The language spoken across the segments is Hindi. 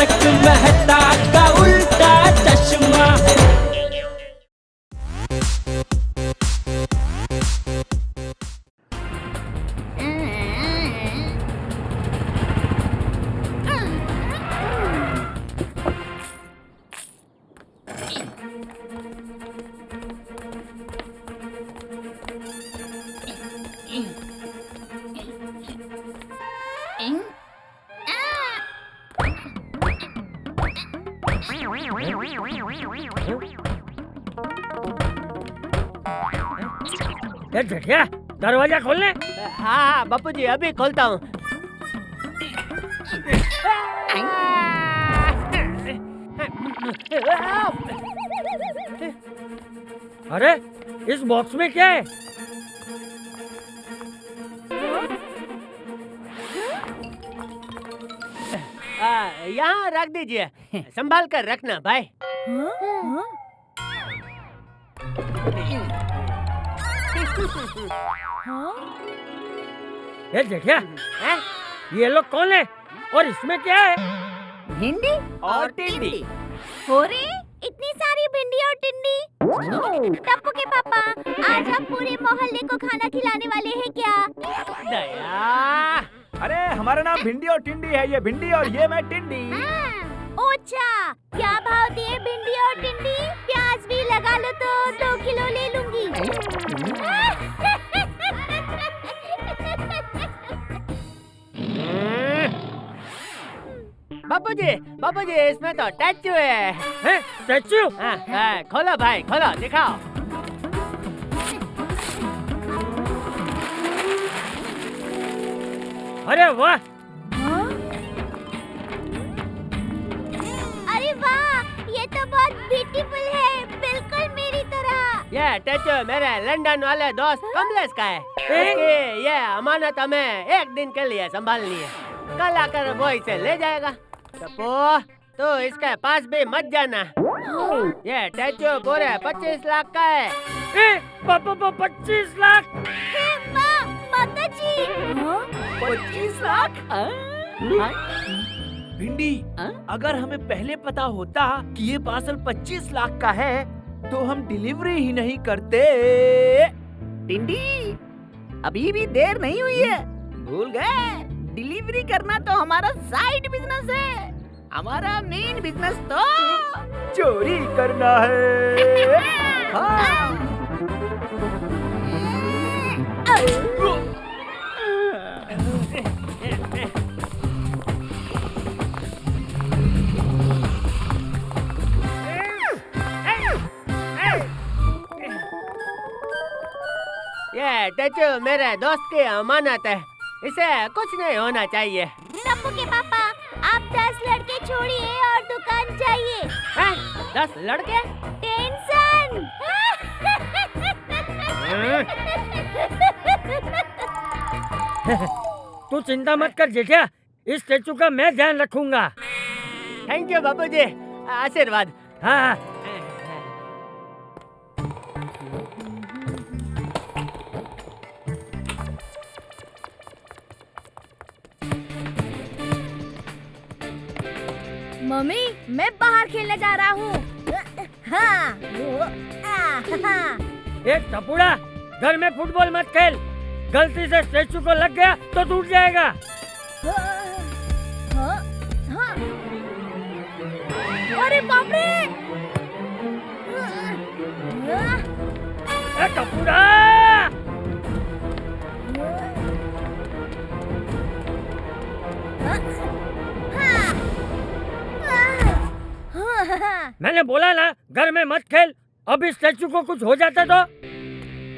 तारक मेहता का उल्टा चश्मा। जेठिया, दरवाजा खोलने। हाँ बापू जी अभी खोलता हूँ। अरे इस बॉक्स में क्या है? यहाँ रख दीजिए, संभाल कर रखना भाई। ये जेठिया, ये लोग कौन है और इसमें क्या है? भिंडी और टिंडी। हो रे, इतनी सारी भिंडी और टिंडी। टप्पू के पापा, आज हम पूरे मोहल्ले को खाना खिलाने वाले हैं क्या? दया। अरे हमारा नाम भिंडी और टिंडी है, ये भिंडी और ये मैं टिंडी। ओछा, क्या भाव दिए भिंडी और टिंडी? प्याज भी लगा लो तो 2 किलो ले लूंगी। बाबूजी इसमें तो स्टैचू है। स्टैचू? हाँ, खोलो भाई खोलो, दिखाओ। अरे वाह! अरे वाह, ये तो बहुत ब्यूटीफुल है, बिल्कुल मेरी तरह। ये स्टैचू मेरे लंदन वाले दोस्त कमलेश का है। उसकी ये अमानत हमें 1 दिन के लिए संभालनी है। कल आकर वो इसे ले जाएगा। तो इसके पास भी मत जाना। ये स्टैचू पूरे 25 लाख का है। 25 लाख? माता जी, 25 लाख? भिंडी, अगर हमें पहले पता होता कि ये पार्सल 25 लाख का है तो हम डिलीवरी ही नहीं करते। टिंडी, अभी भी देर नहीं हुई है, भूल गए? डिलीवरी करना तो हमारा साइड बिजनेस है, हमारा मेन बिजनेस तो चोरी करना है। हाँ। ये स्टैचू मेरे दोस्त की अमानत है, इसे कुछ नहीं होना चाहिए। टप्पू के पापा, आप 10 लड़के छोड़िए और दुकान जाइए। 10 लड़के? टेंशन। तू चिंता मत कर जेठिया, इस स्टैचू का मैं ध्यान रखूंगा। थैंक यू बाबूजी, आशीर्वाद। हाँ। मम्मी, मैं बाहर खेलने जा रहा हूँ। हाँ। एक टपुड़ा, घर में फुटबॉल मत खेल, गलती से स्टैचू को लग गया तो टूट जाएगा। अरे बाप रे! टपुड़ा! मैंने बोला ना घर में मत खेल, अब इस स्टैचू को कुछ हो जाता तो।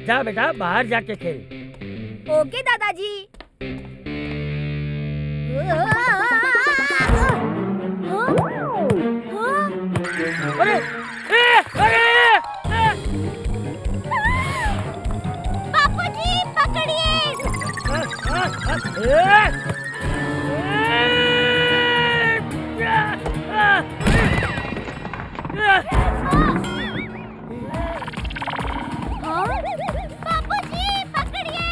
जा बेटा बाहर जाके खेल। ओके दादाजी। अरे बापूजी पकड़िए। बापूजी पकड़िए।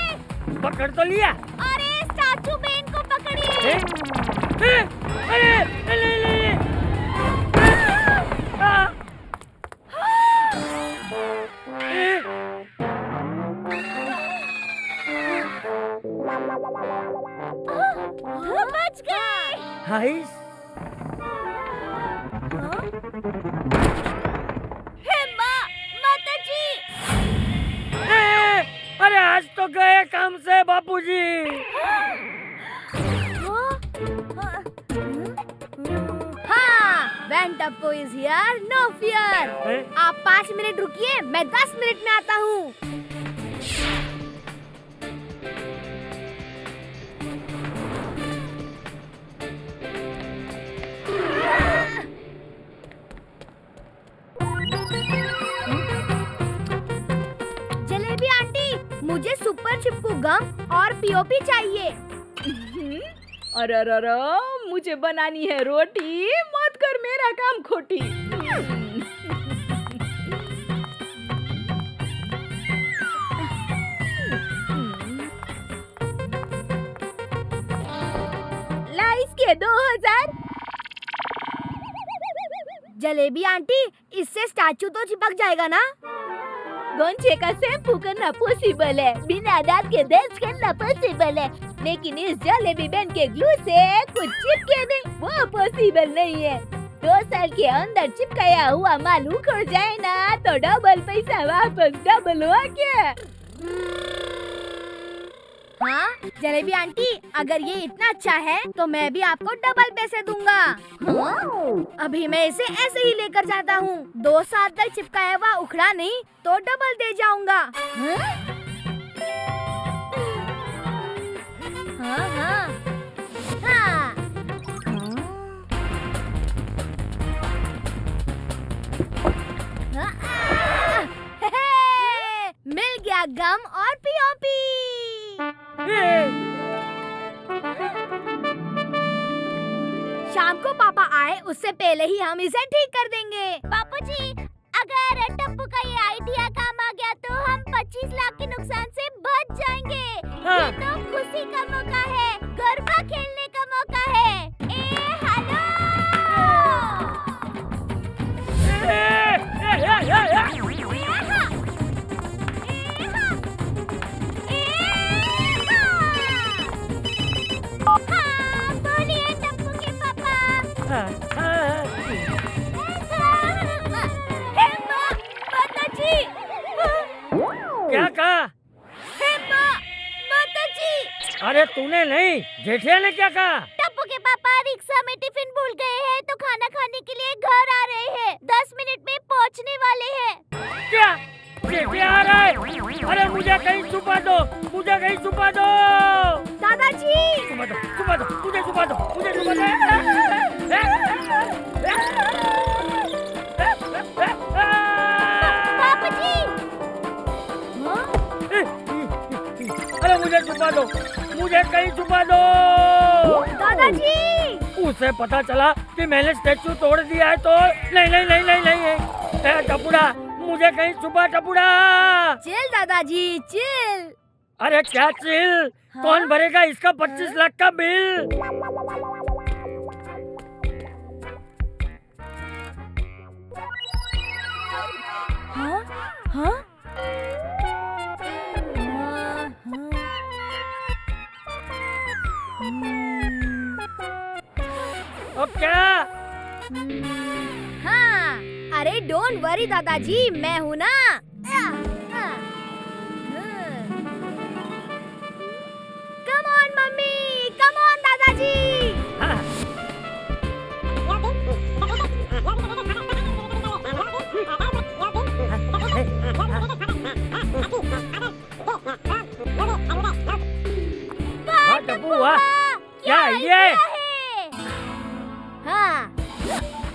पकड़ तो लिया। अरे स्टैचू बेन को पकड़िए। अरे ले ले हाइस हे माँ, माताजी। अरे आज तो गए काम से बापूजी। हाँ, when Tappo is here, no fear. आप 5 मिनट रुकिए, मैं 10 मिनट में आता हूँ। जलेबी आंटी, मुझे सुपर चिपकू गम और पीओपी चाहिए। अरे मुझे बनानी है रोटी, मत कर मेरा काम खोटी। ला इसके 2000। जलेबी आंटी, इससे स्टैचू तो चिपक जाएगा ना? गोंचे का शैम्पू करना पॉसिबल है, बिना दांत के ब्रश करना पॉसिबल है, लेकिन इस जलेबी बैन के ग्लू से कुछ चिपके नहीं, वो पॉसिबल नहीं है। 2 साल के अंदर चिपकाया हुआ माल उखड़ जाए ना तो डबल पैसा वापस डबल हो क्या? हाँ, जलेबी आंटी, अगर ये इतना अच्छा है तो मैं भी आपको डबल पैसे दूंगा। हाँ? अभी मैं इसे ऐसे ही लेकर जाता हूँ। 2 साल तक चिपकाया हुआ उखड़ा नहीं तो डबल दे जाऊंगा। हाँ? हाँ, हाँ। हाँ। मिल गया गम और पीओपी। शाम को पापा आए उससे पहले ही हम इसे ठीक कर देंगे। पापा जी, अगर टप्पू का ये आइडिया काम आ गया तो हम 25 लाख के नुकसान से बच जाएंगे। हाँ। ये तो खुशी का मौका है, गरबा खेलने का मौका है। हेलो। हाँ, बोलिए टप्पू के पापा। हे माँ, माताजी। क्या कहा? हे माँ, माताजी। अरे तूने नहीं, जेठिया ने क्या कहा? टप्पू के पापा रिक्शा में टिफिन भूल गए हैं तो खाना खाने के लिए घर आ रहे हैं। 10 मिनट में पहुँचने वाले हैं। क्या जेठिया आ रहा है? अरे मुझे कहीं छुपा दो, मुझे कहीं छुपा दो। दादाजी। छुपा दो, छुपा दो, मुझे छुपा दो, मुझे छुपा दो। पापा जी। अरे मुझे छुपा दो, मुझे कहीं छुपा दो। दादाजी। उसे पता चला कि मैंने स्टैचू तोड़ दिया है तो नहीं नहीं नहीं नहीं नहीं। टपुड़ा, मुझे कहीं छुपा टपुड़ा। चिल दादाजी, चिल। अरे क्या चिल? हाँ? कौन भरेगा इसका 25 लाख का बिल? हाँ? हाँ? अब क्या? हाँ, अरे डोंट वरी दादाजी, मैं हूँ ना। Come on mummy, come on दादाजी। हाँ। हाँ, टप्पू, वाह, क्या आइडिया है? हाँ,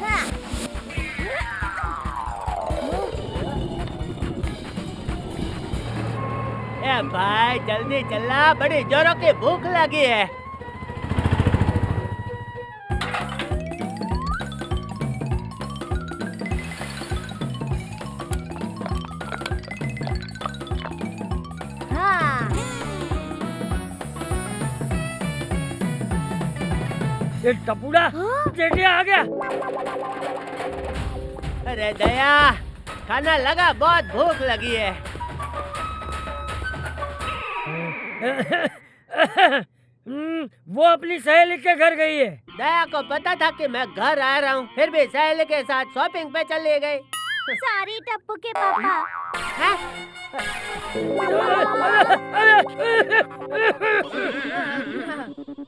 हाँ। ए भाई जल्दी चला, बड़ी जोरों की भूख लगी है। हाँ। ये टपुड़ा, जेठिया आ गया। अरे दया, खाना लगा, बहुत भूख लगी है। वो अपनी सहेली के घर गई है। दया को पता था कि मैं घर आ रहा हूँ, फिर भी सहेली के साथ शॉपिंग पे चली गई। सॉरी टप्पू के पापा। हैं?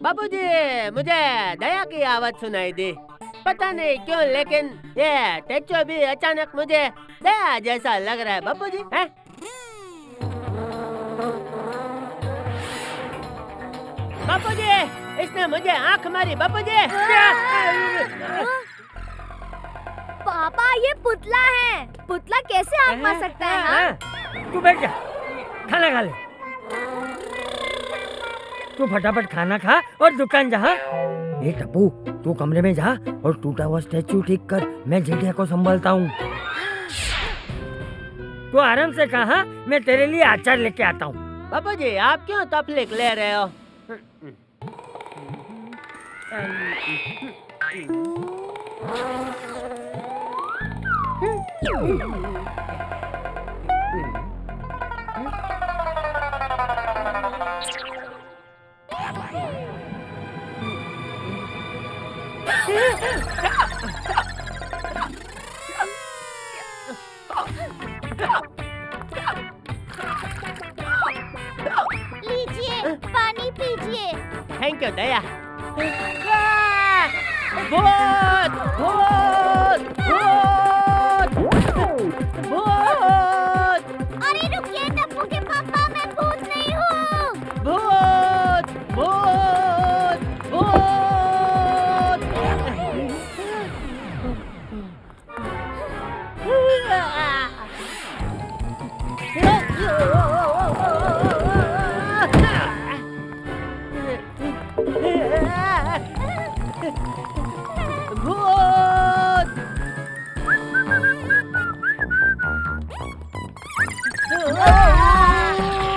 बाबूजी, मुझे दया की आवाज सुनाई दी। पता नहीं क्यों, लेकिन ये टेचो भी अचानक मुझे दया जैसा लग रहा है। बाबूजी, हैं? बाबूजी, इसने मुझे आंख मारी। बाबूजी, पापा ये पुतला है। पुतला कैसे आँख मार सकता है? हाँ? हाँ, तू बैठ जा, खाना खा ले। तू फटाफट खाना खा और दुकान जा। हाँ? ए टप्पू, तू कमरे में जा और टूटा हुआ स्टैचू ठीक कर। मैं जेठिया को संभालता हूँ। तू आराम से कहा, मैं तेरे लिए अचार लेके आता हूँ। बाबूजी, आप क्यों तकलीफ ले रहे हो? लीजिए, पानी पीजिए। थैंक यू दया। भूत भूत भूत भूत। अरे रुकिए टप्पू के पापा, मैं भूत नहीं हूँ। भूत भूत भूत। भूत।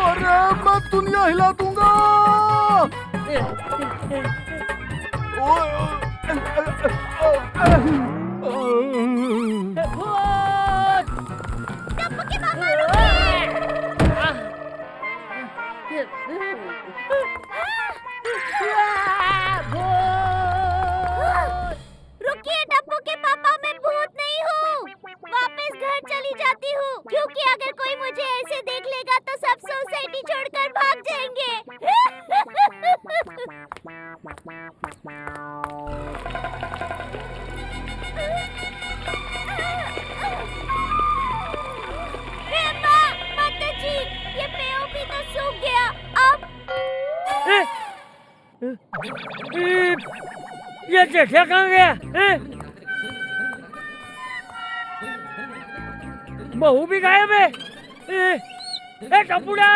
अरे मैं दुनिया हिला दूंगा। भूत। टप्पू के पापा रुकिए। रुकिए टप्पू के पापा, मैं भूत नहीं हूँ। वापस घर चली जाती हूँ, क्योंकि अगर कोई मुझे ऐसे देख लेगा तो सब सोसाइटी छोड़कर भाग जाएंगे। हे माँ, माता जी, ये पेड़ भी तो सूख गया। अब ये जेठिया कहाँ गया? बहू भी गायब है। ए टप्पूड़ा!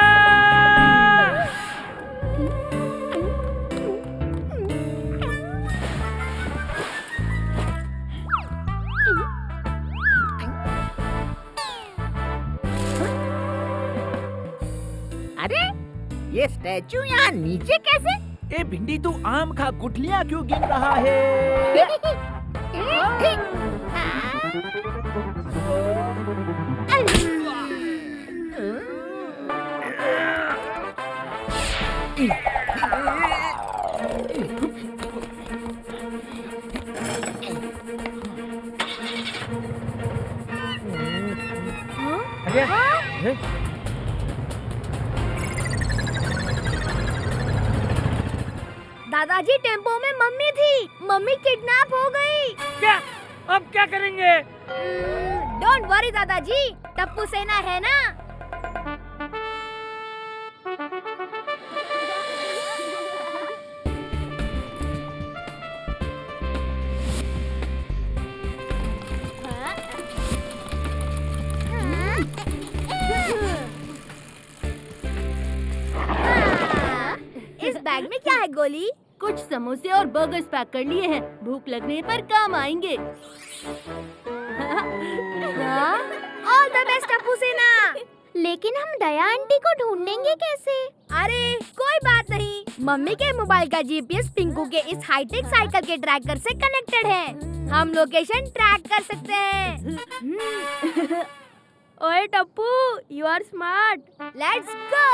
अरे ये स्टैचू यहाँ नीचे कैसे? ए भिंडी, तू आम खा, गुठलियाँ क्यों गिन रहा है? अरे हैं? दादाजी, टेम्पो में मम्मी थी। मम्मी किडनैप हो गई। क्या? अब क्या करेंगे? डोंट वरी दादाजी, टप्पू सेना है ना। इस बैग में क्या है गोली? कुछ समोसे और बर्गर्स पैक कर लिए हैं, भूख लगने पर काम आएंगे। ऑल द बेस्ट टप्पू सेना। लेकिन हम दया आंटी को ढूंढेंगे कैसे? अरे कोई बात नहीं, मम्मी के मोबाइल का जीपीएस पिंकू के इस हाईटेक साइकिल के ट्रैकर से कनेक्टेड है। हम लोकेशन ट्रैक कर सकते हैं। ओए Tappu, you are smart. Let's go.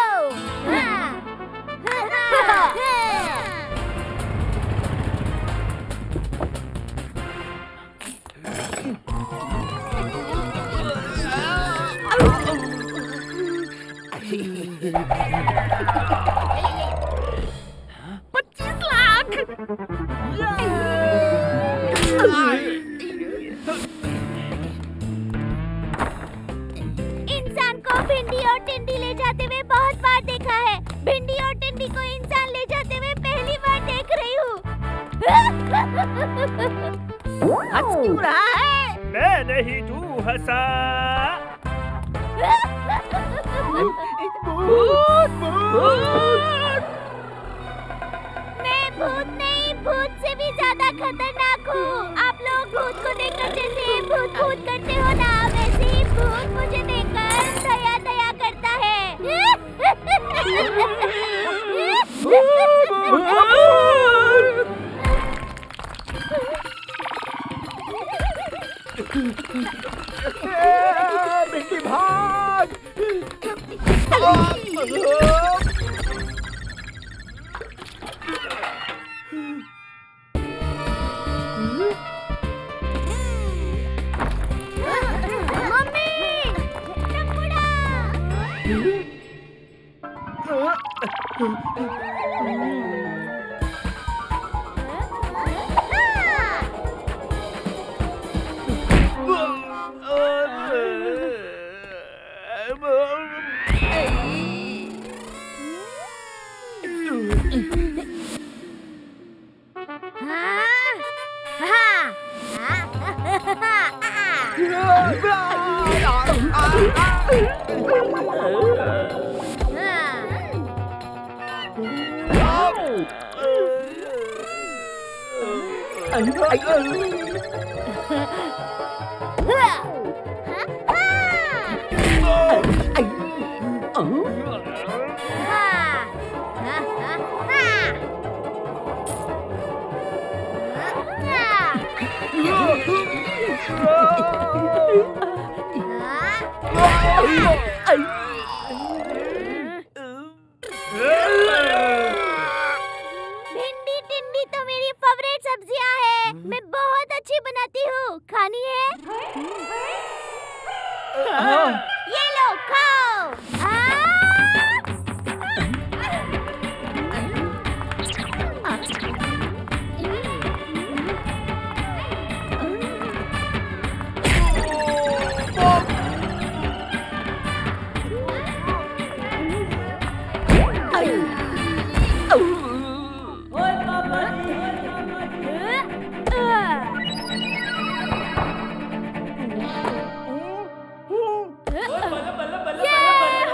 हंस क्यों रहा है? मैं नहीं, तू हंसा। मैं भूत नहीं, भूत से भी ज्यादा खतरनाक हूँ। आप लोग भूत को देखकर जैसे भूत भूत करते हो ना, वैसे ही भूत मुझे देखकर दया दया करता बिल्ली भाग। मम्मी, टपुड़ा! भिंडी टिंडी तो मेरी फेवरेट सब्जियां है। मैं बहुत अच्छी बनाती हूँ। खानी है? ये लो, खाओ।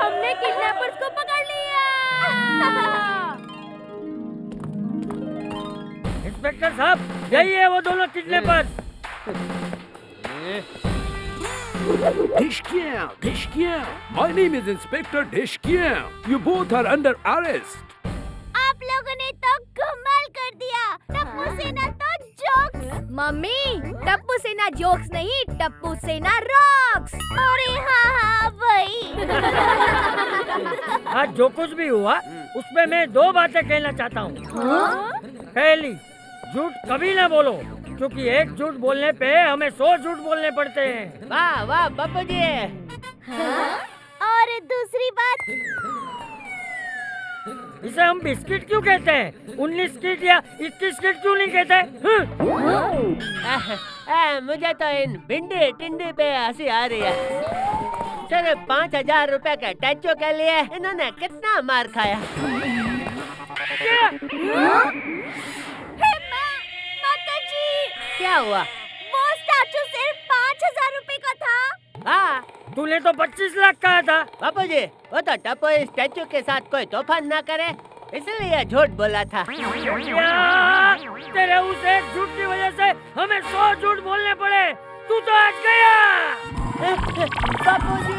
हमने किडनैपर्स को पकड़ लिया। इंस्पेक्टर साहब, यही है वो दोनों kidnappers. Deshkian. My name is Inspector Deshkian. You both are under arrest. आप लोगों ने तो कमाल कर दिया। टप्पू सेना तो जोक्स। मम्मी, टप्पू सेना जोक्स नहीं, टप्पू सेना रॉक्स। अरे हाँ वही। आज जो कुछ भी हुआ उसमें मैं दो बातें कहना चाहता हूँ। पहली, झूठ कभी ना बोलो, क्योंकि एक झूठ बोलने पे हमें 100 झूठ बोलने पड़ते हैं। वाह वाह बापू जी। और दूसरी बात, इसे हम बिस्किट क्यों कहते हैं? 19 किट या 21 किट क्यों नहीं कहते? मुझे तो इन भिंडी टिंडी पे हंसी आ रही है। सिर्फ 5,000 रुपए के टैचो के लिए इन्होंने कितना मार खाया। माताजी, क्या हुआ? वो स्टैचू सिर्फ 5,000 रुपए का था। हाँ तूने तो 25 लाख कहा था। बापू जी, वो तो टप्पू इस स्टैचू के साथ कोई तूफान ना करे, इसलिए झूठ बोला था। या, तेरे उस एक झूठ की वजह से हमें 100 झूठ बोलने पड़े। तू तो आज गया। बापू जी